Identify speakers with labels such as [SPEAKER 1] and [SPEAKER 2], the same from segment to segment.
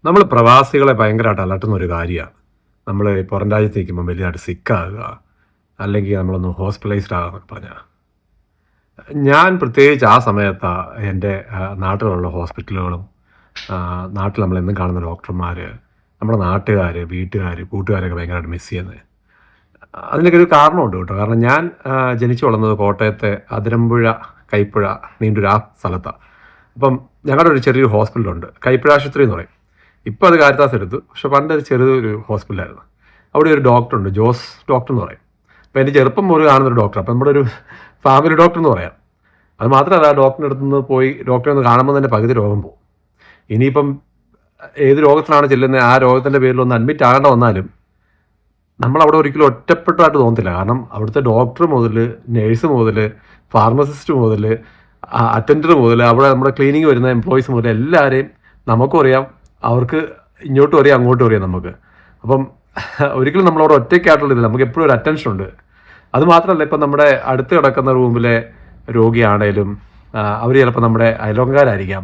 [SPEAKER 1] നമ്മൾ പ്രവാസികളെ ഭയങ്കരമായിട്ട് അലട്ടുന്ന ഒരു കാര്യമാണ്. നമ്മൾ പുറം രാജ്യത്ത് നിൽക്കുമ്പോൾ വലിയതായിട്ട് സിക്കാകുക, അല്ലെങ്കിൽ നമ്മളൊന്ന് ഹോസ്പിറ്റലൈസ്ഡ് ആകുക എന്നൊക്കെ പറഞ്ഞാൽ. ഞാൻ പ്രത്യേകിച്ച് ആ സമയത്താണ് എൻ്റെ നാട്ടിലുള്ള ഹോസ്പിറ്റലുകളും നാട്ടിൽ നമ്മളെന്നും കാണുന്ന ഡോക്ടർമാർ, നമ്മുടെ നാട്ടുകാർ, വീട്ടുകാർ, കൂട്ടുകാരൊക്കെ ഭയങ്കരമായിട്ട് മിസ് ചെയ്യുന്നത്. അതിനൊക്കെ ഒരു കാരണമുണ്ട് കേട്ടോ. കാരണം ഞാൻ ജനിച്ചു വളർന്നത് കോട്ടയത്തെ അതിരമ്പുഴ, കൈപ്പുഴ, നീണ്ടൂർ ആ സ്ഥലത്താണ്. അപ്പം ഞങ്ങളുടെ ഒരു ചെറിയൊരു ഹോസ്പിറ്റലുണ്ട്, കൈപ്പുഴ ആശുപത്രി എന്ന് പറയും. ഇപ്പോൾ അത് കാരിത്താസ് എടുത്തു, പക്ഷെ പണ്ട് അത് ചെറിയൊരു ഹോസ്പിറ്റലായിരുന്നു. അവിടെ ഒരു ഡോക്ടറുണ്ട്, ജോസ് ഡോക്ടർ എന്ന് പറയും. അപ്പോൾ എൻ്റെ ചെറുപ്പം മുതൽ കാണുന്നൊരു ഡോക്ടർ. അപ്പം നമ്മുടെ ഒരു ഫാമിലി ഡോക്ടർ എന്ന് പറയാം. അത് മാത്രമല്ല, ആ ഡോക്ടറിൻ്റെ അടുത്ത് നിന്ന് പോയി ഡോക്ടറെ ഒന്ന് കാണുമ്പോൾ തന്നെ പകുതി രോഗം പോകും. ഇനിയിപ്പം ഏത് രോഗത്തിനാണ് ചെല്ലുന്നത്, ആ രോഗത്തിൻ്റെ പേരിൽ ഒന്ന് അഡ്മിറ്റ് ആകേണ്ട വന്നാലും നമ്മളവിടെ ഒരിക്കലും ഒറ്റപ്പെട്ടതായിട്ട് തോന്നത്തില്ല. കാരണം അവിടുത്തെ ഡോക്ടർ മുതൽ, നേഴ്സ് മുതൽ, ഫാർമസിസ്റ്റ് മുതൽ, അറ്റൻഡർ മുതൽ, അവിടെ നമ്മുടെ ക്ലീനിങ് വരുന്ന എംപ്ലോയീസ് മുതൽ എല്ലാവരെയും നമുക്കും അറിയാം. അവർക്ക് ഇങ്ങോട്ടും അറിയാം, അങ്ങോട്ടും അറിയാം നമുക്ക്. അപ്പം ഒരിക്കലും നമ്മളവിടെ ഒറ്റയ്ക്കായിട്ടുള്ളതില്ല, നമുക്ക് എപ്പോഴും ഒരു അറ്റൻഷൻ ഉണ്ട്. അതുമാത്രമല്ല, ഇപ്പം നമ്മുടെ അടുത്ത് കിടക്കുന്ന റൂമിലെ രോഗിയാണേലും അവർ ചിലപ്പോൾ നമ്മുടെ അയൽവക്കക്കാരായിരിക്കാം,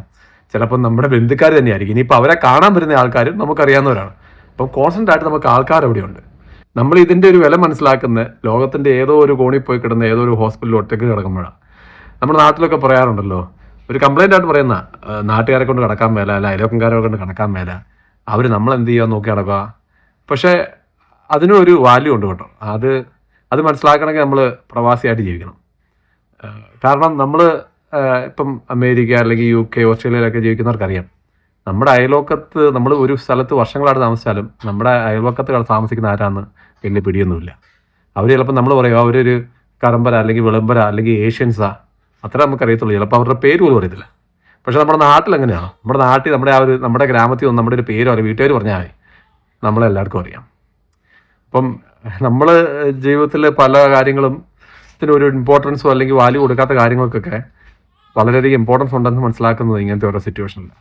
[SPEAKER 1] ചിലപ്പോൾ നമ്മുടെ ബന്ധുക്കാർ തന്നെയായിരിക്കും. ഇനിയിപ്പോൾ അവരെ കാണാൻ വരുന്ന ആൾക്കാരും നമുക്കറിയാവുന്നവരാണ്. അപ്പം കോൺസ്റ്റൻ്റ് ആയിട്ട് നമുക്ക് ആൾക്കാർ അവിടെയുണ്ട്. നമ്മൾ ഇതിൻ്റെ ഒരു വില മനസ്സിലാക്കുന്ന ലോകത്തിൻ്റെ ഏതോ ഒരു കോണിൽ പോയി കിടന്ന ഏതോ ഒരു ഹോസ്പിറ്റലിൽ ഒറ്റയ്ക്ക് കിടക്കുമ്പോഴാണ്. നമ്മുടെ നാട്ടിലൊക്കെ പറയാറുണ്ടല്ലോ, ഒരു കംപ്ലൈൻ്റ് ആയിട്ട് പറയുന്ന നാട്ടുകാരെ കൊണ്ട് കിടക്കാൻ മേല, അല്ല അയൽവക്കക്കാരെ കൊണ്ട് കിടക്കാൻ മേല, അവർ നമ്മളെന്ത് ചെയ്യുക നോക്കി നടക്കുക. പക്ഷേ അതിനൊരു വാല്യൂ ഉണ്ട് കേട്ടോ. അത് മനസ്സിലാക്കണമെങ്കിൽ നമ്മൾ പ്രവാസിയായിട്ട് ജീവിക്കണം. കാരണം നമ്മൾ ഇപ്പം അമേരിക്ക അല്ലെങ്കിൽ UK, ഓസ്ട്രേലിയയിലൊക്കെ ജീവിക്കുന്നവർക്കറിയാം, നമ്മുടെ അയൽവക്കത്ത് നമ്മൾ ഒരു സ്ഥലത്ത് വർഷങ്ങളായിട്ട് താമസിച്ചാലും നമ്മുടെ അയൽവക്കത്ത് താമസിക്കുന്ന ആരാന്ന് വലിയ പിടിയൊന്നുമില്ല. അവർ ചിലപ്പോൾ നമ്മൾ പറയും അവരൊരു കറമ്പര അല്ലെങ്കിൽ വിളമ്പര അല്ലെങ്കിൽ ഏഷ്യൻസാ, അത്ര നമുക്കറിയത്തുള്ളൂ. ചിലപ്പോൾ അവരുടെ പേര് പോലും അറിയത്തില്ല. പക്ഷേ നമ്മുടെ നാട്ടിൽ എങ്ങനെയാണ്, നമ്മുടെ നാട്ടിൽ നമ്മുടെ ഗ്രാമത്തിൽ ഒന്ന് നമ്മുടെ ഒരു പേരോ അല്ലെങ്കിൽ വീട്ടുകാർ പറഞ്ഞാൽ മതി, നമ്മളെല്ലാവർക്കും അറിയാം. അപ്പം നമ്മൾ ജീവിതത്തിൽ പല കാര്യങ്ങളും ഇതിനൊരു ഇമ്പോർട്ടൻസോ അല്ലെങ്കിൽ വാല്യൂ കൊടുക്കാത്ത കാര്യങ്ങൾക്കൊക്കെ വളരെയധികം ഇമ്പോർട്ടൻസ് ഉണ്ടെന്ന് മനസ്സിലാക്കുന്നത് ഇങ്ങനത്തെ ഓരോ സിറ്റുവേഷനിലാണ്.